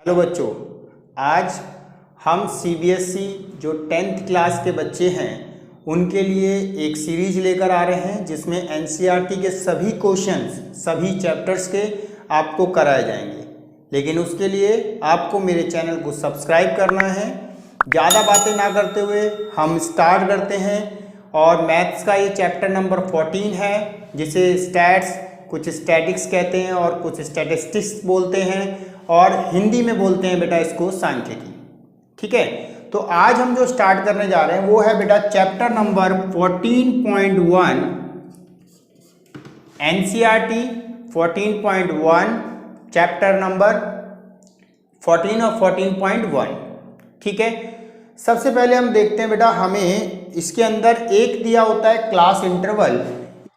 तो बच्चों, आज हम सीबीएसई जो 10th क्लास के बच्चे हैं उनके लिए एक सीरीज लेकर आ रहे हैं जिसमें एनसीईआरटी के सभी क्वेश्चंस सभी चैप्टर्स के आपको कराए जाएंगे। लेकिन उसके लिए आपको मेरे चैनल को सब्सक्राइब करना है। ज़्यादा बातें ना करते हुए हम स्टार्ट करते हैं। और मैथ्स का ये चैप्टर नंबर 14 है जिसे स्टैट्स, कुछ स्टैटिक्स कहते हैं और कुछ स्टैटिस्टिक्स बोलते हैं और हिंदी में बोलते हैं बेटा इसको सांख्यिकी। ठीक है, तो आज हम जो स्टार्ट करने जा रहे हैं वो है बेटा chapter number 14.1 NCERT 14.1 chapter number 14 और 14.1। ठीक है, सबसे पहले हम देखते हैं बेटा हमें इसके अंदर एक दिया होता है क्लास इंटरवल।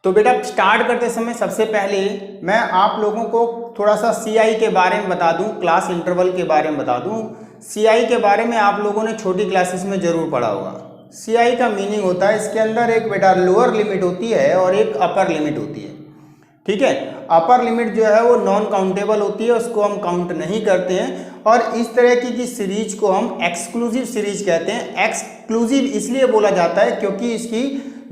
तो बेटा स्टार्ट करते समय सबसे पहले मैं आप लोगों को थोड़ा सा सीआई के बारे में बता दूं, क्लास इंटरवल के बारे में बता दूं। सीआई के बारे में आप लोगों ने छोटी क्लासेस में जरूर पढ़ा होगा। सीआई का मीनिंग होता है इसके अंदर एक बेटा लोअर लिमिट होती है और एक अपर लिमिट होती है। ठीक है, अपर लिमिट जो है वो नॉन काउंटेबल होती है, उसको हम काउंट नहीं करते हैं। और इस तरह की सीरीज को हम एक्सक्लूसिव सीरीज कहते हैं। एक्सक्लूसिव इसलिए बोला जाता है क्योंकि इसकी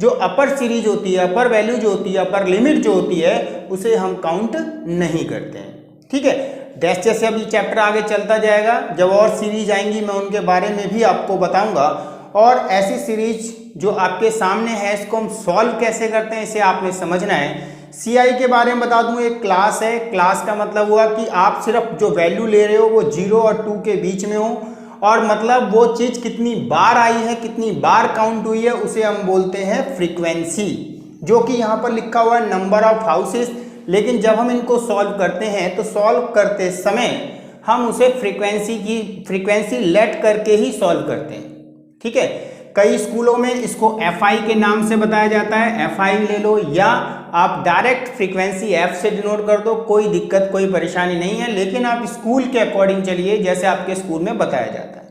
जो अपर सीरीज होती है, अपर वैल्यू जो होती है, अपर लिमिट जो होती है उसे हम काउंट नहीं करते हैं। ठीक है, जैसे अभी चैप्टर आगे चलता जाएगा, जब और सीरीज आएंगी मैं उनके बारे में भी आपको बताऊंगा। और ऐसी सीरीज जो आपके सामने है इसको हम सॉल्व कैसे करते हैं इसे आपने समझना है। सीआई के बारे में बता दूं, एक क्लास है। क्लास का मतलब हुआ कि आप सिर्फ जो वैल्यू ले रहे हो वो 0 और 2 के बीच में हो, और मतलब वो चीज़ कितनी बार आई है, कितनी बार काउंट हुई है, उसे हम बोलते हैं फ्रीक्वेंसी, जो कि यहाँ पर लिखा हुआ है नंबर ऑफ हाउसेस। लेकिन जब हम इनको सॉल्व करते हैं तो सॉल्व करते समय हम उसे फ्रीक्वेंसी लेट करके ही सॉल्व करते हैं। ठीक है, कई स्कूलों में इसको एफआई के नाम से बताया जाता है, एफआई ले लो, या आप डायरेक्ट फ्रीक्वेंसी एफ से डिनोट कर दो, कोई दिक्कत कोई परेशानी नहीं है। लेकिन आप स्कूल के अकॉर्डिंग चलिए जैसे आपके स्कूल में बताया जाता है।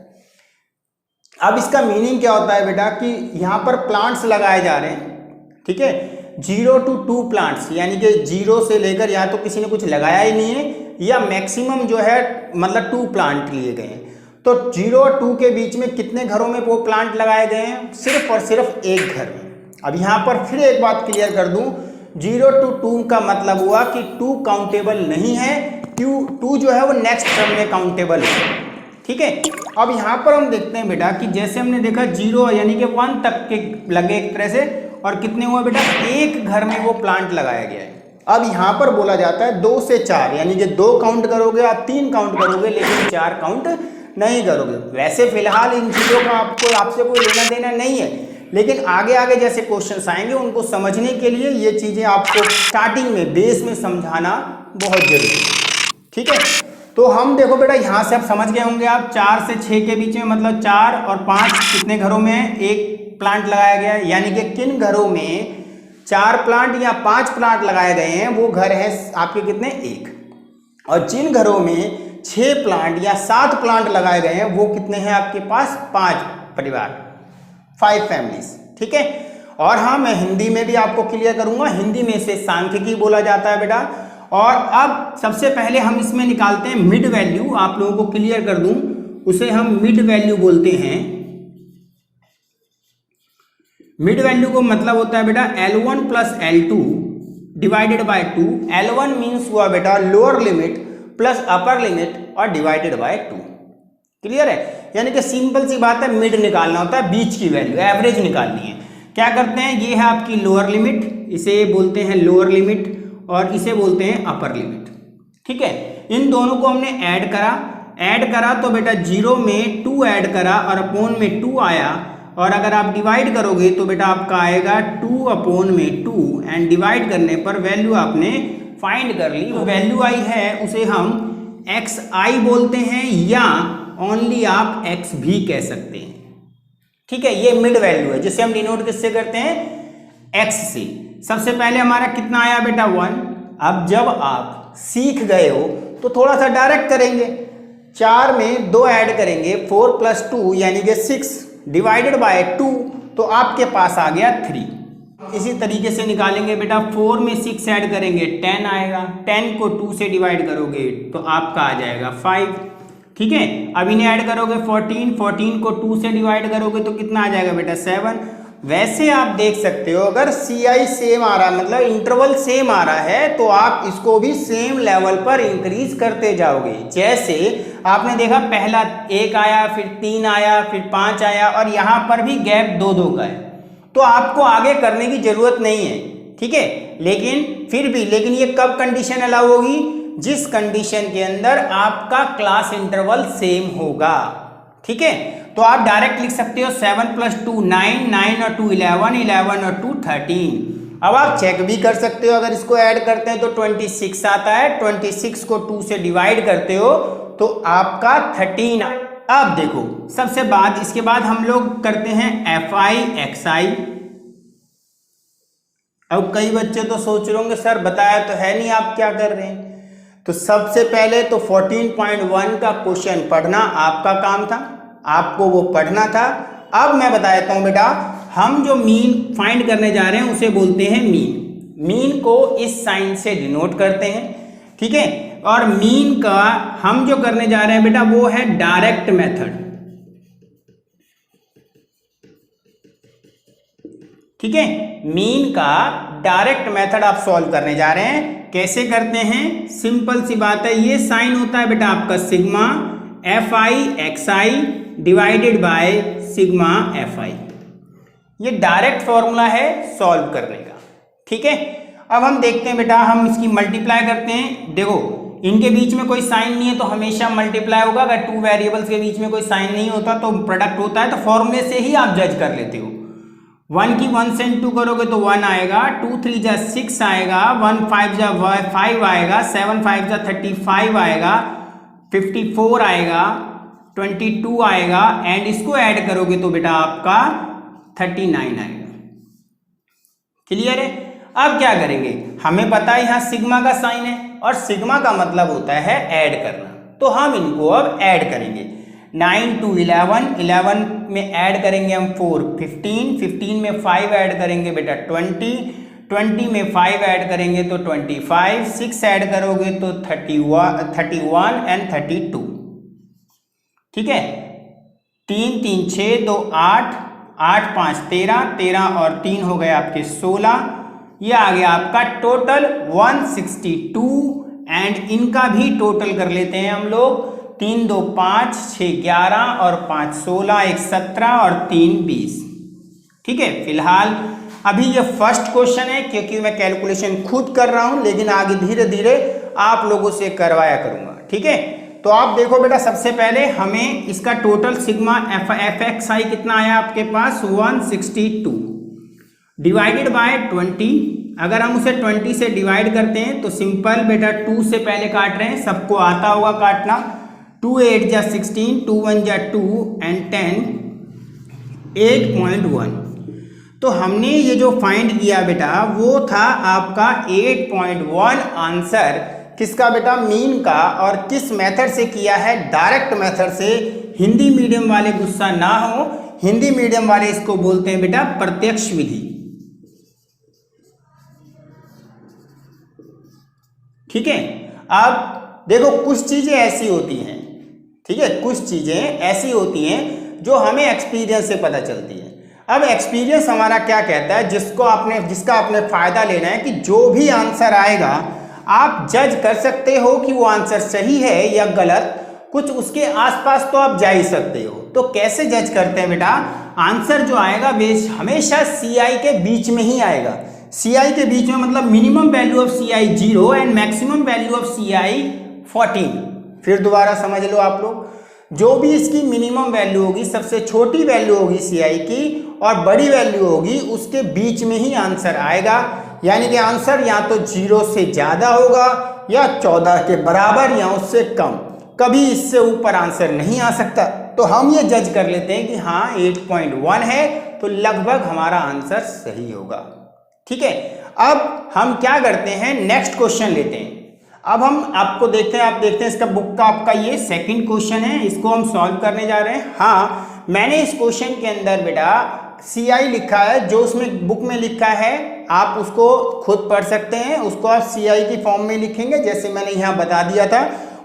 अब इसका मीनिंग क्या होता है बेटा कि यहाँ पर प्लांट्स लगाए जा रहे हैं। ठीक है, 0 to 2 प्लांट्स, यानी कि 0 से लेकर या तो किसी ने कुछ लगाया ही नहीं है या मैक्सिमम जो है मतलब 2 प्लांट लिए गए हैं। तो 0 और 2 के बीच में कितने घरों में वो प्लांट लगाए गए हैं? सिर्फ और सिर्फ एक घर में। अब यहाँ पर फिर एक बात क्लियर कर दूं, 0 to 2 का मतलब हुआ कि 2 काउंटेबल नहीं है, 2 जो है वो नेक्स्ट टर्म में काउंटेबल है। ठीक है, अब यहाँ पर हम देखते हैं बेटा कि जैसे हमने देखा 0 यानी कि 1 तक के लगे एक तरह से, और कितने हुआ बेटा, एक घर में वो प्लांट लगाया गया है। अब यहाँ पर बोला जाता है 2 से 4, यानी कि 2 काउंट करोगे, आप 3 काउंट करोगे, लेकिन 4 काउंट नहीं करोगे। वैसे फिलहाल इन चीज़ों का आपसे कोई लेना देना नहीं है, लेकिन आगे आगे जैसे क्वेश्चंस आएंगे उनको समझने के लिए ये चीज़ें आपको स्टार्टिंग में बेस में समझाना बहुत जरूरी है। ठीक है, तो हम देखो बेटा यहाँ से आप समझ गए होंगे, आप 4 से 6 के बीच में मतलब 4 और 5 कितने घरों में एक प्लांट लगाया गया है, यानी कि किन घरों में 4 प्लांट या 5 प्लांट लगाए गए हैं वो घर है आपके कितने, 1। और जिन घरों में 6 प्लांट या 7 प्लांट लगाए गए हैं वो कितने हैं आपके पास, 5 परिवार, 5 फैमिलीज। ठीक है, और हाँ मैं हिंदी में भी आपको क्लियर करूंगा, हिंदी में से सांख्यिकी बोला जाता है बेटा। और अब सबसे पहले हम इसमें निकालते हैं मिड वैल्यू, आप लोगों को क्लियर कर दूं, उसे हम मिड वैल्यू बोलते हैं। मिड वैल्यू को मतलब होता है बेटा L1 plus L2 divided by 2। L1 means हुआ बेटा lower limit plus upper limit और डिवाइडेड बाय 2। क्लियर है, यानी कि सिंपल सी बात है, मिड निकालना होता है, बीच की वैल्यू, एवरेज निकालनी है। क्या करते हैं, ये है आपकी लोअर लिमिट, इसे बोलते हैं लोअर लिमिट और इसे बोलते हैं अपर लिमिट। ठीक है, इन दोनों को हमने ऐड करा तो बेटा 0 में 2 ऐड करा और अपॉन में 2 आया, और अगर आप डिवाइड करोगे तो बेटा आपका आएगा 2 अपॉन में 2, एंड डिवाइड करने पर वैल्यू आपने फाइंड कर ली। तो वैल्यू आई है उसे हम xi बोलते हैं, या ओनली आप x भी कह सकते हैं। ठीक है, ये मिड वैल्यू है जिसे हम डिनोट किससे करते हैं, x से। सबसे पहले हमारा कितना आया बेटा, 1। अब जब आप सीख गए हो तो थोड़ा सा डायरेक्ट करेंगे, 4 में 2 ऐड करेंगे, 4 प्लस 2 यानी कि 6 डिवाइडेड बाय 2, तो आपके पास आ गया 3। इसी तरीके से निकालेंगे बेटा, 4 में 6 ऐड करेंगे 10 आएगा, 10 को 2 से डिवाइड करोगे तो आपका आ जाएगा 5। ठीक है। अब इन्हें ऐड करोगे 14 को 2 से डिवाइड करोगे तो कितना आ जाएगा बेटा 7। वैसे आप देख सकते हो अगर CI सेम आ रहा है मतलब इंटरवल सेम आ रहा है तो आप इसको भी सेम लेवल पर इंक्रीज करते जाओगे। जैसे आपने देखा पहला 1 आया, फिर 3 आया, फिर 5 आया और यहाँ पर भी गैप 2-2 का है, तो आपको आगे करने की जरूरत नहीं है, ठीक है। लेकिन ये कब कंडीशन अलाउ होगी, जिस कंडीशन के अंदर आपका क्लास इंटरवल सेम होगा, ठीक है। तो आप डायरेक्ट लिख सकते हो 7 + 2 9, 9 और 2 11, 11 और 2 13। अब आप चेक भी कर सकते हो, अगर इसको ऐड करते हैं तो 26 आता है, 26 को 2 से डिवाइड करते हो तो आपका 13। अब देखो सबसे बाद इसके बाद हम लोग करते हैं FI XI। अब कई बच्चे तो सोच रहे होंगे सर बताया तो है नहीं, आप क्या कर रहे हैं। तो सबसे पहले तो 14.1 का क्वेश्चन पढ़ना आपका काम था, आपको वो पढ़ना था। अब मैं बता देता हूं बेटा, हम जो मीन फाइंड करने जा रहे हैं उसे बोलते हैं मीन। मीन को इस साइन से डिनोट करते हैं, ठीक है। और मीन का हम जो करने जा रहे हैं बेटा वो है डायरेक्ट मेथड, ठीक है। मीन का डायरेक्ट मेथड आप सॉल्व करने जा रहे हैं। कैसे करते हैं, सिंपल सी बात है, ये साइन होता है बेटा आपका sigma FI XI divided by sigma FI। ये डायरेक्ट फॉर्मूला है सॉल्व करने का, ठीक है। अब हम देखते हैं बेटा, हम इसकी मल्टीप्लाई करते हैं। देखो इनके बीच में कोई साइन नहीं है तो हमेशा मल्टीप्लाई होगा। अगर 2 वेरिएबल्स के बीच में कोई साइन नहीं होता तो प्रोडक्ट होता है, तो फॉर्मूले से ही आप जज कर लेते हो। 1 की 1 से 2 करोगे तो 1 आएगा, 2 3 जा 6 आएगा, 1 5 जा 5 आएगा, 7 5 जा 35 आएगा, 54 आएगा, 22 आएगा एंड इसको ऐड करोगे तो बेटा आपका 39 आएगा। क्लियर है। अब क्या करेंगे, हमें पता है यहाँ सिग्मा का साइन है और सिग्मा का मतलब होता है ऐड करना, तो हम इनको अब ऐड करेंगे। 9 to 11, 11 में ऐड करेंगे हम 4 15, 15 में 5 ऐड करेंगे बेटा 20, 20 में 5 ऐड करेंगे तो 25, 6 ऐड करोगे तो 31 एंड 32, ठीक है। 3 3 6 2 8, 8 5 13, 13 और 3 हो गए आपके 16। ये आ गया आपका टोटल 162 एंड इनका भी टोटल कर लेते हैं हम लोग। 3 2 5 6 11 और 5 16, 1 17 और 3 20, ठीक है। फिलहाल अभी ये फर्स्ट क्वेश्चन है क्योंकि मैं कैलकुलेशन खुद कर रहा हूं, लेकिन आगे धीरे धीरे आप लोगों से करवाया करूंगा, ठीक है। तो आप देखो बेटा, सबसे पहले हमें इसका टोटल सिग्मा FXI कितना आया आपके पास 162 डिवाइडेड बाय 20। अगर हम उसे 20 से डिवाइड करते हैं तो सिंपल बेटा 2 से पहले काट रहे हैं, सबको आता होगा काटना। 2 8 जा 16, 2 1 जा 2 एंड 10 8.1। तो हमने ये जो फाइंड किया बेटा वो था आपका 8.1 आंसर। किसका बेटा, मीन का। और किस मेथड से किया है, डायरेक्ट मेथड से। हिंदी मीडियम वाले गुस्सा ना हो, हिंदी मीडियम वाले इसको बोलते हैं बेटा प्रत्यक्ष विधि, ठीक है। अब देखो कुछ चीजें ऐसी होती हैं, ठीक है, कुछ चीजें ऐसी होती हैं जो हमें एक्सपीरियंस से पता चलती है। अब एक्सपीरियंस हमारा क्या कहता है, जिसका आपने फायदा लेना है कि जो भी आंसर आएगा आप जज कर सकते हो कि वो आंसर सही है या गलत, कुछ उसके आसपास तो आप जा ही सकते हो। तो कैसे जज करते हैं बेटा, आंसर जो आएगा वे हमेशा CI के बीच में ही आएगा। CI के बीच में मतलब minimum value of CI 0 and maximum value of CI 14। फिर दोबारा समझ लो आप लोग, जो भी इसकी मिनिमम वैल्यू होगी, सबसे छोटी वैल्यू होगी CI की और बड़ी वैल्यू होगी, उसके बीच में ही आंसर आएगा। यानी कि आंसर या तो 0 से ज़्यादा होगा या 14 के बराबर या उससे कम, कभी इससे ऊपर आंसर नहीं आ सकता। तो हम ये जज कर लेते हैं कि हाँ 8.1 है तो लगभग हमारा आंसर सही होगा, ठीक है। अब हम क्या करते हैं, नेक्स्ट क्वेश्चन लेते हैं। अब हम आपको देखते हैं, आप देखते हैं इसका बुक का आपका ये सेकंड क्वेश्चन है, इसको हम सॉल्व करने जा रहे हैं। हाँ, मैंने इस क्वेश्चन के अंदर बेटा CI लिखा है, जो उसमें बुक में लिखा है आप उसको खुद पढ़ सकते हैं। उसको आप CI की फॉर्म में लिखेंगे, जैसे मैंने यहाँ बता दिया था।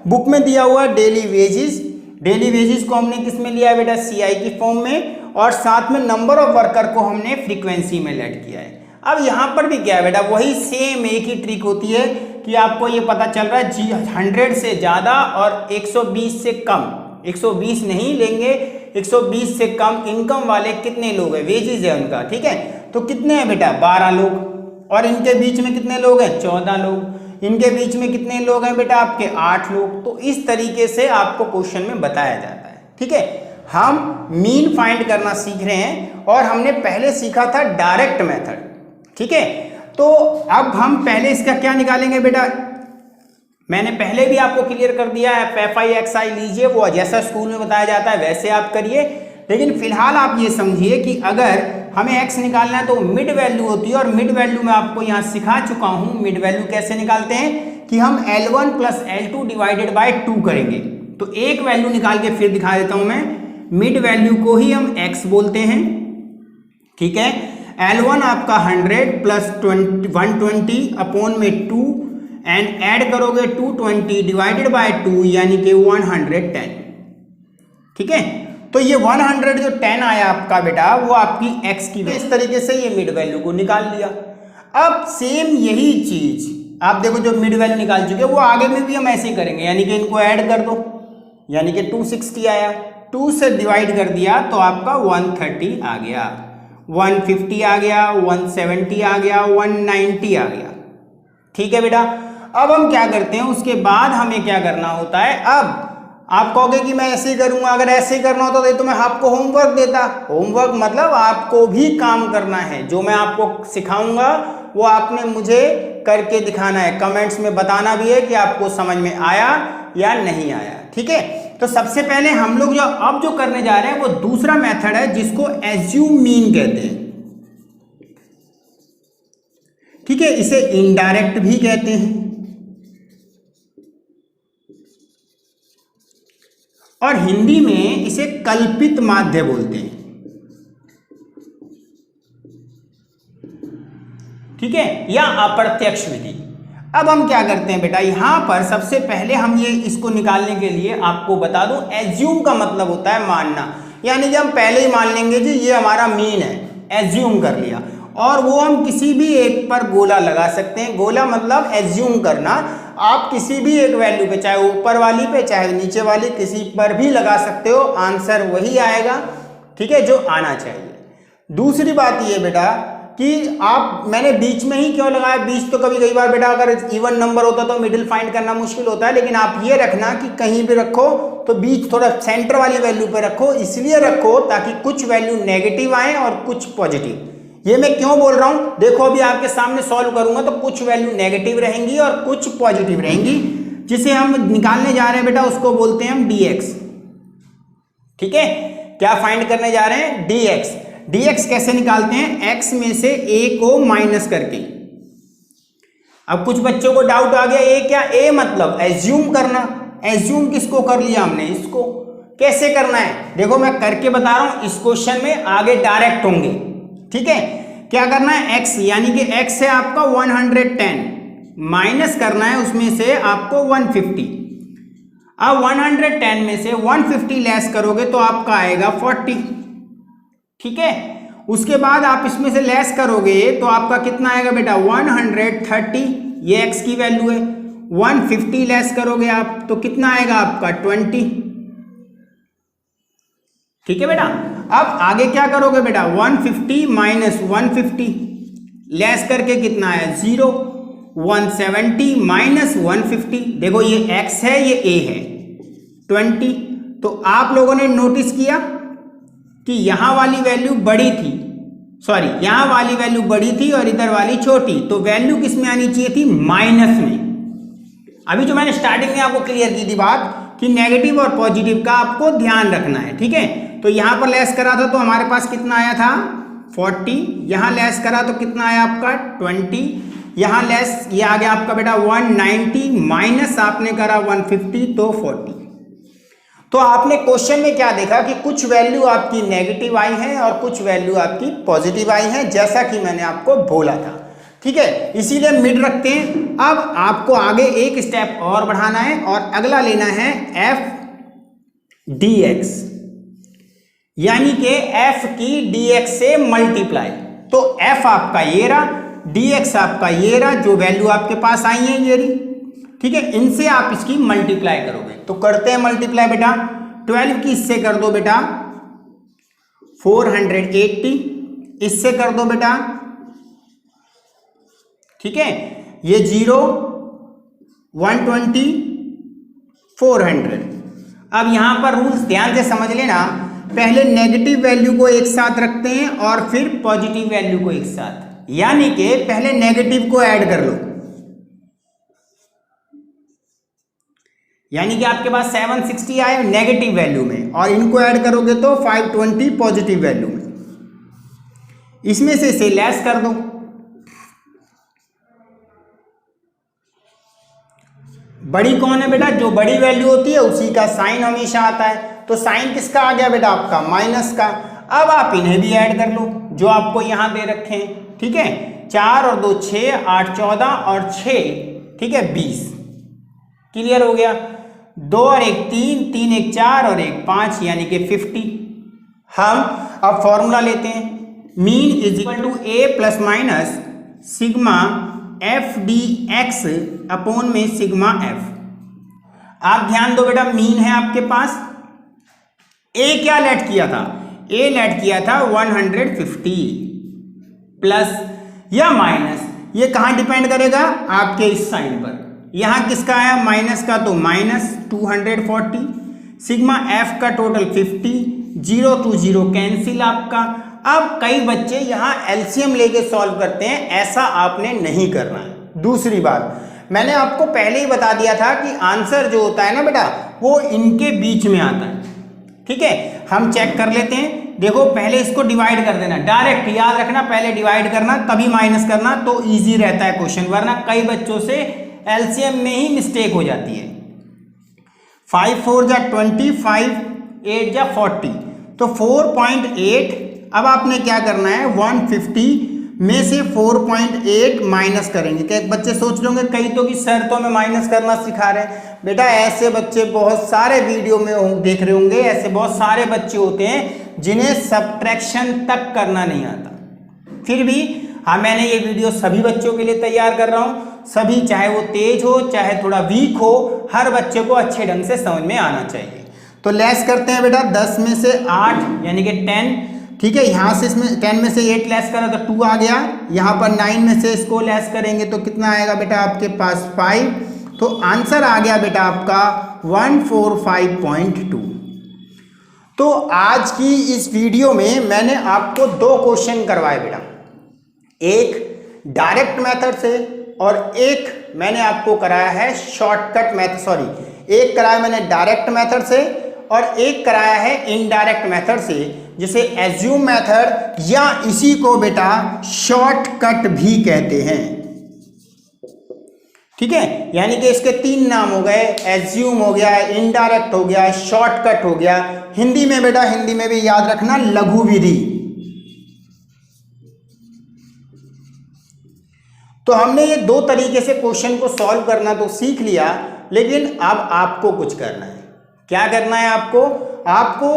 बुक में दिया हुआ डेली वेजेस डेली वेजेस को हमने किस में लिया है बेटा, CI की फॉर्म में, और साथ में नंबर ऑफ वर्कर को हमने फ्रीक्वेंसी में लेट किया है। अब यहाँ पर भी क्या है बेटा, वही सेम एक ही ट्रिक होती है कि आपको ये पता चल रहा है 100 से ज़्यादा और 120 से कम, 120 नहीं लेंगे, 120 से कम इनकम वाले कितने लोग हैं, वेजेस है उनका, ठीक है। तो कितने हैं बेटा, 12 लोग, और इनके बीच में कितने लोग हैं, 14 लोग, इनके बीच में कितने लोग हैं बेटा, आपके 8 लोग। तो इस तरीके से आपको क्वेश्चन में बताया जाता है, ठीक है। हम मीन फाइंड करना सीख रहे हैं और हमने पहले सीखा था डायरेक्ट मेथड, ठीक है। तो अब हम पहले इसका क्या निकालेंगे बेटा, मैंने पहले भी आपको क्लियर कर दिया है, FI XI लीजिए, वो जैसा स्कूल में बताया जाता है वैसे आप करिए। लेकिन फिलहाल आप ये समझिए कि अगर हमें x निकालना है तो मिड वैल्यू होती है, और मिड वैल्यू मैं आपको यहाँ सिखा चुका हूँ मिड वैल्यू कैसे निकालते हैं, कि हम L1 + L2 डिवाइडेड बाय 2 करेंगे। तो एक वैल्यू निकाल के फिर दिखा देता हूँ मैं, मिड वैल्यू को ही हम x बोलते हैं, ठीक है। L1 आपका 100 + 120 अपॉन में 2 एंड ऐड करोगे 220 डिवाइडेड बाय 2 यानी कि 110, ठीक है। तो ये 110 आया आपका बेटा, वो आपकी x की, इस तरीके से ये मिड वैल्यू को निकाल लिया। अब सेम यही चीज आप देखो, जो मिड वैल्यू निकाल चुके वो आगे में भी हम ऐसे ही करेंगे, यानी कि इनको ऐड कर दो, यानी कि 260 आया, 2 से डिवाइड कर दिया तो आपका 130 आ गया, 150 आ गया, 170 आ गया, 190 आ गया, ठीक है बेटा। अब हम क्या करते हैं, उसके बाद हमें क्या करना होता है, अब आप कहोगे कि मैं ऐसे ही करूंगा, अगर ऐसे ही करना होता तो मैं आपको होमवर्क देता। होमवर्क मतलब आपको भी काम करना है, जो मैं आपको सिखाऊंगा वो आपने मुझे करके दिखाना है, कमेंट्स में बताना भी है कि आपको समझ में आया या नहीं आया, ठीक है। तो सबसे पहले हम लोग अब जो करने जा रहे हैं वो दूसरा मेथड है जिसको एज्यूम मीन कहते हैं, ठीक है। इसे इनडायरेक्ट भी कहते हैं और हिंदी में इसे कल्पित माध्य बोलते हैं, ठीक है, या अप्रत्यक्ष विधि। अब हम क्या करते हैं बेटा, यहां पर सबसे पहले हम ये इसको निकालने के लिए आपको बता दूं, एज्यूम का मतलब होता है मानना, यानी कि हम पहले ही मान लेंगे जी ये हमारा मीन है, एज्यूम कर लिया, और वो हम किसी भी एक पर गोला लगा सकते हैं। गोला मतलब एज्यूम करना, आप किसी भी एक वैल्यू पे, चाहे ऊपर वाली पे चाहे नीचे वाली, किसी पर भी लगा सकते हो, आंसर वही आएगा, ठीक है, जो आना चाहिए। दूसरी बात ये बेटा कि मैंने बीच में ही क्यों लगाया, बीच तो कभी कई बार बेटा अगर इवन नंबर होता तो मिडिल फाइंड करना मुश्किल होता है, लेकिन आप ये रखना कि कहीं भी रखो तो बीच थोड़ा सेंटर वाली वैल्यू पे रखो, इसलिए रखो ताकि कुछ वैल्यू नेगेटिव आए और कुछ पॉजिटिव। ये मैं क्यों बोल रहा हूं, देखो अभी आपके सामने सॉल्व करूंगा तो कुछ वैल्यू नेगेटिव रहेंगी और कुछ पॉजिटिव रहेंगी, जिसे हम निकालने जा रहे हैं बेटा उसको बोलते हैं हम dx, ठीक है। क्या फाइंड करने जा रहे हैं, dx। dx कैसे निकालते हैं, x में से a को माइनस करके। अब कुछ बच्चों को डाउट आ गया, a क्या, a मतलब एज्यूम करना, एज्यूम किसको कर लिया हमने, इसको। कैसे करना है, देखो मैं करके बता रहा हूं, इस क्वेश्चन में आगे डायरेक्ट होंगे, ठीक है। क्या करना है, x यानी कि x है आपका 110, माइनस करना है उसमें से आपको 150। अब 110 में से 150 लेस करोगे तो आपका आएगा 40, ठीक है। उसके बाद आप इसमें से लेस करोगे तो आपका कितना आएगा बेटा, 130, ये x की वैल्यू है। 150 लेस करोगे आप तो कितना आएगा आपका 20, ठीक है बेटा। अब आगे क्या करोगे बेटा, 150 माइनस 150 लेस करके कितना है 0, 170 माइनस 150, देखो ये x है ये a है 20। तो आप लोगों ने नोटिस किया कि यहां वाली वैल्यू बड़ी थी, सॉरी यहां वाली वैल्यू बड़ी थी और इधर वाली छोटी, तो वैल्यू किस में आनी चाहिए थी, माइनस में। अभी जो मैंने स्टार्टिंग में आपको क्लियर की थी बात कि नेगेटिव और पॉजिटिव का आपको ध्यान रखना है, ठीक है। तो यहां पर लेस करा था तो हमारे पास कितना आया था 40, यहां लेस करा तो कितना आया आपका 20, यहां लेस ये आ गया आपका बेटा 190 माइनस आपने करा 150 तो 40। तो आपने क्वेश्चन में क्या देखा कि कुछ वैल्यू आपकी नेगेटिव आई है और कुछ वैल्यू आपकी पॉजिटिव आई है, जैसा कि मैंने आपको बोला था, ठीक है। इसीलिए मिड रखते हैं। अब आपको आगे एक स्टेप और बढ़ाना है और अगला लेना है f dx, यानी कि f की dx से मल्टीप्लाई। तो f आपका ये रहा, dx आपका ये रहा, जो वैल्यू आपके पास आई है ये रही, ठीक है। इनसे आप इसकी मल्टीप्लाई करोगे, तो करते हैं मल्टीप्लाई बेटा। 12 की इससे कर दो बेटा 480, इससे कर दो बेटा, ठीक है। ये 0 120 400। अब यहां पर रूल्स ध्यान से समझ लेना, पहले नेगेटिव वैल्यू को एक साथ रखते हैं और फिर पॉजिटिव वैल्यू को एक साथ, यानी कि पहले नेगेटिव को ऐड कर लो, यानी कि आपके पास 760 आए नेगेटिव वैल्यू में, और इनको ऐड करोगे तो 520 पॉजिटिव वैल्यू में। इसमें से इसे लेस कर दो, बड़ी कौन है बेटा, जो बड़ी वैल्यू होती है उसी का साइन हमेशा आता है। तो साइन किसका आ गया बेटा, आपका माइनस का। अब आप इन्हें भी ऐड कर लो जो आपको यहां दे रखे हैं, ठीक है। 4 और 2 6, 8 14 और 6, ठीक है 20। क्लियर हो गया। 2 और 1 3, 3 1 4 और 1 5, यानी कि 50। हम अब फॉर्मूला लेते हैं, mean is equal to a plus minus sigma f d x upon में सिग्मा एफ। आप ध्यान दो बेटा, मीन है आपके पास, ए क्या लेट किया था, ए लेट किया था 150 प्लस या माइनस, ये कहां डिपेंड करेगा, आपके इस साइन पर। यहां किसका आया माइनस का, तो माइनस 240, सिग्मा एफ का टोटल 50, 0 to 0 कैंसिल आपका। अब कई बच्चे यहां एलसीएम लेके सॉल्व करते हैं, ऐसा आपने नहीं करना है। दूसरी बात, मैंने आपको पहले ही बता दिया था कि आंसर जो होता है ना बेटा, वो इनके बीच में आता है, ठीक है। हम चेक कर लेते हैं, देखो पहले इसको डिवाइड कर देना, डायरेक्ट याद रखना, पहले डिवाइड करना तभी माइनस करना, तो इजी रहता है क्वेश्चन, वरना कई बच्चों से एलसीएम में ही मिस्टेक हो जाती है। 5 4 जा 20, 5 8 जा 40, तो 4.8। अब आपने क्या करना है, 150 में से 4.8 माइनस करेंगे। क्या बच्चे सोच रहे होंगे कई तो कि सर तो हमें माइनस करना सिखा रहे हैं, बेटा ऐसे बच्चे बहुत सारे वीडियो में देख रहे होंगे, ऐसे बहुत सारे बच्चे होते हैं जिन्हें सब्ट्रैक्शन तक करना नहीं आता। फिर भी हाँ, मैंने ये वीडियो सभी बच्चों के लिए तैयार कर रहा हूँ, सभी, चाहे वो तेज हो चाहे थोड़ा वीक हो, हर बच्चे को अच्छे ढंग से समझ में आना चाहिए। तो लेस करते हैं बेटा, 10 में से 8 यानी कि 10, ठीक है। यहाँ से इसमें 10 में से 8 लेस करा तो 2 आ गया, यहाँ पर 9 में से इसको लेस करेंगे तो कितना आएगा बेटा आपके पास 5, तो आंसर आ गया बेटा आपका 145.2। तो आज की इस वीडियो में मैंने आपको 2 क्वेश्चन करवाए बेटा, एक डायरेक्ट मेथड से और एक मैंने आपको कराया है शॉर्टकट मेथड, सॉरी एक कराया मैंने डायरेक्ट मेथड से और एक कराया है इनडायरेक्ट मेथड से, जिसे एज्यूम मेथड या इसी को बेटा शॉर्टकट भी कहते हैं, ठीक है। यानी कि इसके 3 नाम हो गए, एज्यूम हो गया, इनडायरेक्ट हो गया, शॉर्टकट हो गया। हिंदी में बेटा, हिंदी में भी याद रखना लघु विधि। तो हमने ये 2 तरीके से क्वेश्चन को सॉल्व करना तो सीख लिया, लेकिन अब आपको कुछ करना है। क्या करना है आपको, आपको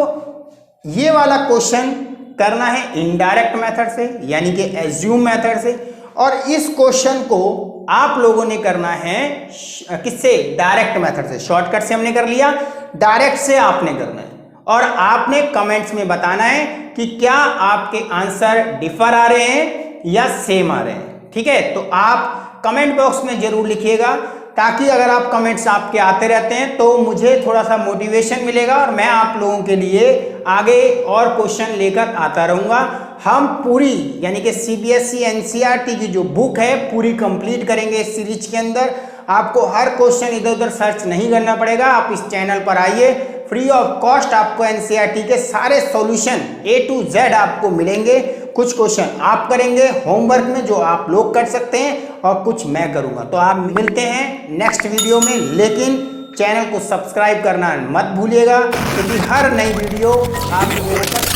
ये वाला क्वेश्चन करना है इनडायरेक्ट मेथड से यानी कि एज्यूम मेथड से, और इस क्वेश्चन को आप लोगों ने करना है किससे, डायरेक्ट मेथड से। शॉर्टकट से हमने कर लिया, डायरेक्ट से आपने करना है, और आपने कमेंट्स में बताना है कि क्या आपके आंसर डिफर आ रहे हैं या सेम आ रहे हैं, ठीक है। तो आप कमेंट बॉक्स में जरूर लिखिएगा, ताकि अगर आप कमेंट्स आपके आते रहते हैं तो मुझे थोड़ा सा मोटिवेशन मिलेगा और मैं आप लोगों के लिए आगे और क्वेश्चन लेकर आता रहूँगा। हम पूरी यानी कि सीबीएसई एनसीईआरटी की जो बुक है पूरी कंप्लीट करेंगे इस सीरीज के अंदर। आपको हर क्वेश्चन इधर उधर सर्च नहीं करना पड़ेगा, आप इस चैनल पर आइए, फ्री ऑफ कॉस्ट आपको एनसीईआरटी के सारे सॉल्यूशन A to Z आपको मिलेंगे। कुछ क्वेश्चन आप करेंगे होमवर्क में जो आप लोग कर सकते हैं, और कुछ मैं करूंगा। तो आप मिलते हैं नेक्स्ट वीडियो में, लेकिन चैनल को सब्सक्राइब करना मत भूलिएगा, क्योंकि हर नई वीडियो आप लोगों तक